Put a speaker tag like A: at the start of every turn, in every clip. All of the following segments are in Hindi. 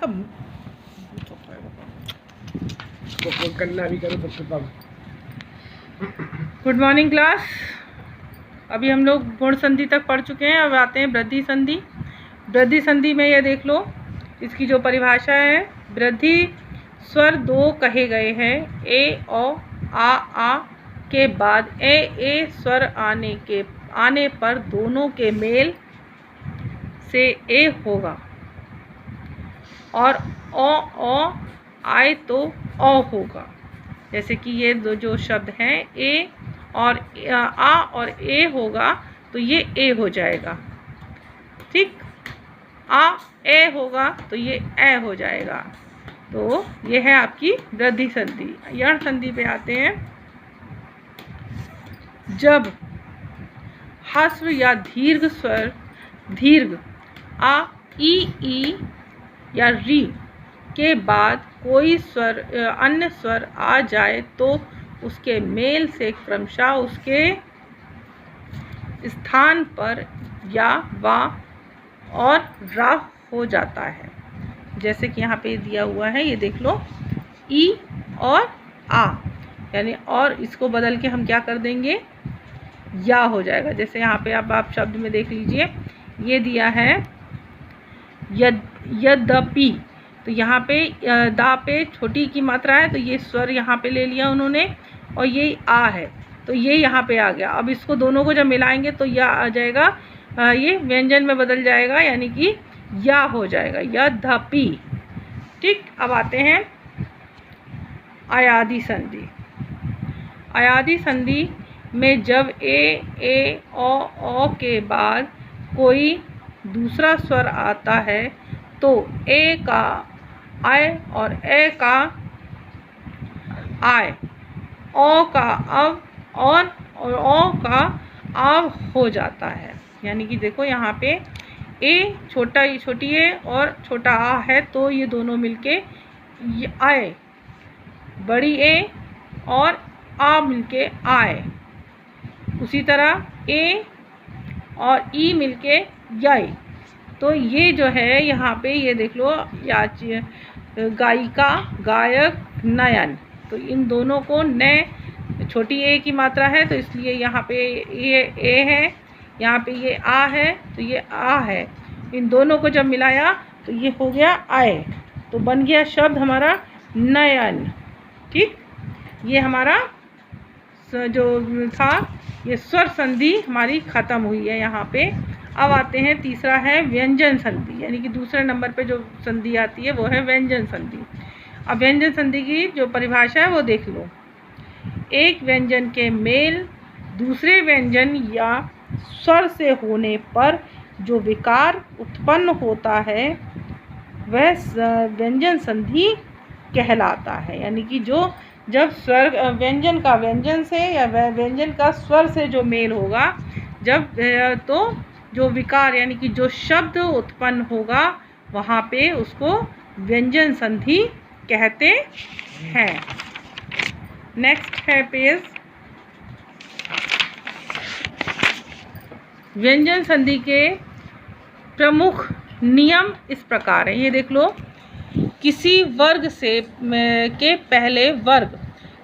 A: तो करना भी करो सबसे कम। Good morning class. अभी हम लोग गुण संधि तक पढ़ चुके हैं। अब आते हैं वृद्धि संधि। वृद्धि संधि में ये देख लो, इसकी जो परिभाषा है, वृद्धि स्वर दो कहे गए हैं, ए ओ आ के बाद ए स्वर आने पर दोनों के मेल से ए होगा, और ओ आए तो ओ होगा। जैसे कि ये दो जो शब्द हैं, ए और आ और ए होगा तो ये ए हो जाएगा, ठीक। आ ए होगा तो ये ए हो जाएगा। तो ये है आपकी वृद्धि संधि। यण संधि पे आते हैं। जब ह्रस्व या दीर्घ स्वर, दीर्घ आ ई या री के बाद कोई स्वर अन्य स्वर आ जाए तो उसके मेल से क्रमशः उसके स्थान पर या वा और रा हो जाता है। जैसे कि यहाँ पे दिया हुआ है, ये देख लो, ई और आ, यानी और इसको बदल के हम क्या कर देंगे, या हो जाएगा। जैसे यहाँ पे अब आप शब्द में देख लीजिए, ये दिया है यद्यपि, तो यहाँ पे दा पे छोटी की मात्रा है तो ये स्वर यहाँ पे ले लिया उन्होंने, और ये आ है तो ये यहाँ पे आ गया। अब इसको दोनों को जब मिलाएंगे तो यह आ जाएगा, ये व्यंजन में बदल जाएगा, यानी कि या हो जाएगा, यद्यपि, ठीक। अब आते हैं अयादि संधि। अयादि संधि में जब ए ओ के बाद कोई दूसरा स्वर आता है तो ए का आय और ए का आय, ओ का अव और ओ का आव हो जाता है। यानी कि देखो यहाँ पे ए छोटी ए और छोटा आ है तो ये दोनों मिलके आए, बड़ी ए और आ मिलके आए। उसी तरह ए और ई मिलके याई। तो ये जो है यहाँ पे ये देख लो, गायिका, गायक, नयन, तो इन दोनों को नए, छोटी ए की मात्रा है तो इसलिए यहाँ पे ये ए है, यहाँ पे ये आ है तो ये आ है। इन दोनों को जब मिलाया तो ये हो गया आए, तो बन गया शब्द हमारा नयन, ठीक। ये हमारा जो था, ये स्वर संधि हमारी ख़त्म हुई है यहाँ पे। अब आते हैं, तीसरा है व्यंजन संधि, यानी कि दूसरे नंबर पे जो संधि आती है वो है व्यंजन संधि। अब व्यंजन संधि की जो परिभाषा है वो देख लो। एक व्यंजन के मेल दूसरे व्यंजन या स्वर से होने पर जो विकार उत्पन्न होता है वह व्यंजन संधि कहलाता है। यानी कि जो जब स्वर व्यंजन का व्यंजन से या व्यंजन का स्वर से जो मेल होगा, जब तो जो विकार यानी कि जो शब्द उत्पन्न होगा वहाँ पे उसको व्यंजन संधि कहते हैं। नेक्स्ट है पेज। व्यंजन संधि के प्रमुख नियम इस प्रकार हैं, ये देख लो। किसी वर्ग से के पहले वर्ग,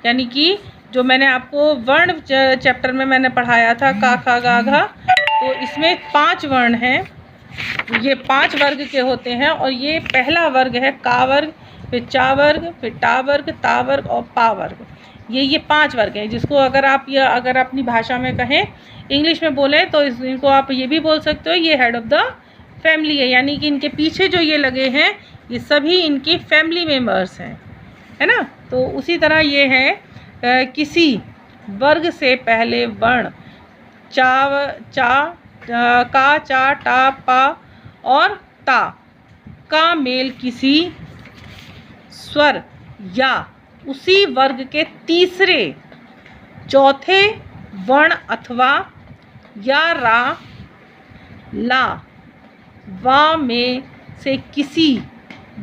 A: यानी कि जो मैंने आपको वर्ण चैप्टर में मैंने पढ़ाया था, का खा गा घा, तो इसमें 5 वर्ण हैं, ये 5 वर्ग के होते हैं। और ये पहला वर्ग है का वर्ग, फिर चा वर्ग, फिर टा वर्ग, ता वर्ग और पा वर्ग। ये 5 वर्ग हैं, जिसको अगर आप अगर अपनी भाषा में कहें, इंग्लिश में बोले तो इनको आप ये भी बोल सकते हो, ये हेड ऑफ द फैमिली है। यानी कि इनके पीछे जो ये लगे हैं ये सभी इनकी फैमिली मेम्बर्स हैं, है ना। तो उसी तरह ये है, किसी वर्ग से पहले वर्ण का, चा, टा, पा और ता का मेल किसी स्वर या उसी वर्ग के तीसरे, चौथे वर्ण अथवा या रा, ला, वा में से किसी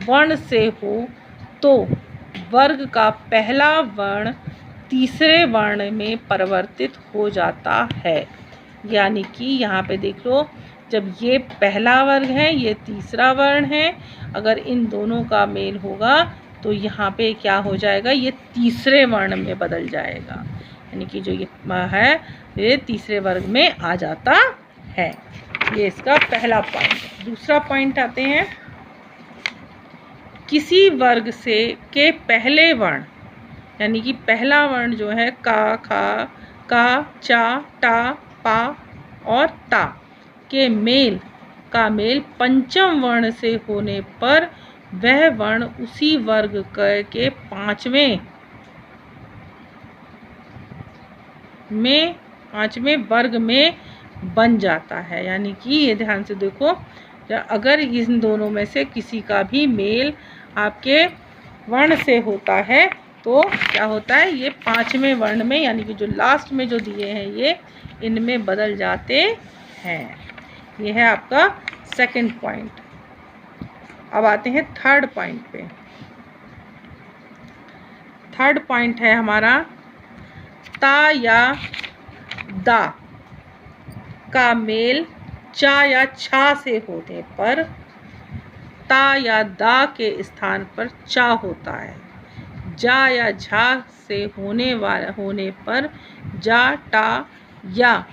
A: वर्ण से हो तो वर्ग का पहला वर्ण तीसरे वर्ण में परिवर्तित हो जाता है। यानी कि यहाँ पे देख लो, जब ये पहला वर्ग है, ये तीसरा वर्ण है, अगर इन दोनों का मेल होगा तो यहाँ पे क्या हो जाएगा, ये तीसरे वर्ण में बदल जाएगा, यानी कि जो ये है ये तीसरे वर्ग में आ जाता है। ये इसका पहला पॉइंट है। दूसरा पॉइंट आते हैं, किसी वर्ग से के पहले वर्ण, यानी कि पहला वर्ण जो है का, खा, का, चा, टा, पा और ता के मेल का मेल पंचम वर्ण से होने पर वह वर्ण उसी वर्ग के पांचवें वर्ग में बन जाता है। यानी कि ये ध्यान से देखो, अगर इन दोनों में से किसी का भी मेल आपके वर्ण से होता है तो क्या होता है, ये पांचवें वर्ण में, यानी कि जो लास्ट में जो दिए हैं ये इनमें बदल जाते हैं। ये है आपका सेकंड पॉइंट। अब आते हैं थर्ड पॉइंट पे। थर्ड पॉइंट है हमारा, ता या दा का मेल चा या छा से होने पर ता या दा के स्थान पर चा होता है। जा या झा से होने पर जा, टा या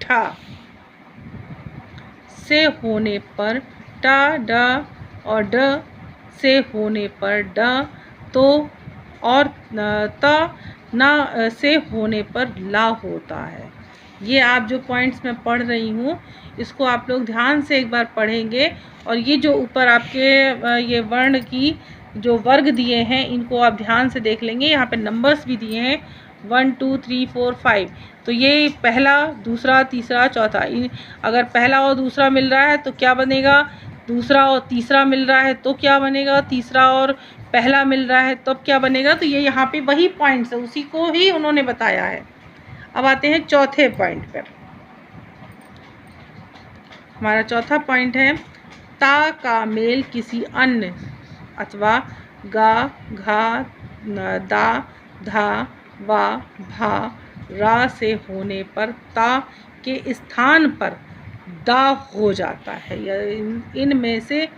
A: ठा से होने पर टा, ड और ड से होने पर ड, तो और त ना से होने पर ला होता है। ये आप जो पॉइंट्स मैं पढ़ रही हूँ इसको आप लोग ध्यान से एक बार पढ़ेंगे, और ये जो ऊपर आपके ये वर्ण की जो वर्ग दिए हैं इनको आप ध्यान से देख लेंगे। यहाँ पे नंबर्स भी दिए हैं 1 2 3 4 5, तो ये पहला, दूसरा, तीसरा, चौथा। अगर पहला और दूसरा मिल रहा है तो क्या बनेगा, दूसरा और तीसरा मिल रहा है तो क्या बनेगा, तीसरा और पहला मिल रहा है तब क्या बनेगा। तो ये यहाँ पे वही पॉइंट्स है, उसी को ही उन्होंने बताया है। अब आते हैं चौथे पॉइंट पर। हमारा चौथा पॉइंट है, ता का मेल किसी अन्य अथवा गा, घा, दा, धा, वा, भा, रा से होने पर ता के स्थान पर दा हो जाता है, या इनमें से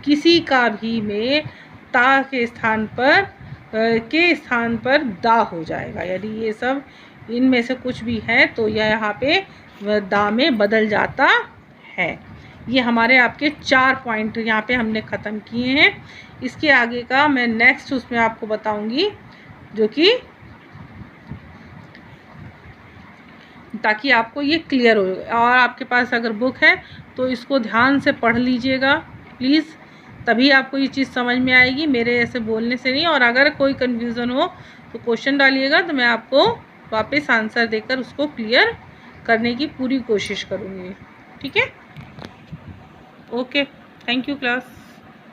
A: किसी का भी में ता के स्थान पर दा हो जाएगा। यदि ये सब इनमें से कुछ भी है तो यह यहाँ पे दा में बदल जाता है। ये हमारे आपके 4 पॉइंट यहाँ पे हमने ख़त्म किए हैं। इसके आगे का मैं नेक्स्ट उसमें आपको बताऊंगी, जो कि ताकि आपको ये क्लियर हो। और आपके पास अगर बुक है तो इसको ध्यान से पढ़ लीजिएगा प्लीज़, तभी आपको ये चीज़ समझ में आएगी, मेरे ऐसे बोलने से नहीं। और अगर कोई कन्फ्यूज़न हो तो क्वेश्चन डालिएगा, तो मैं आपको वापस आंसर देकर उसको क्लियर करने की पूरी कोशिश करूँगी। ठीक है, ओके, थैंक यू क्लास।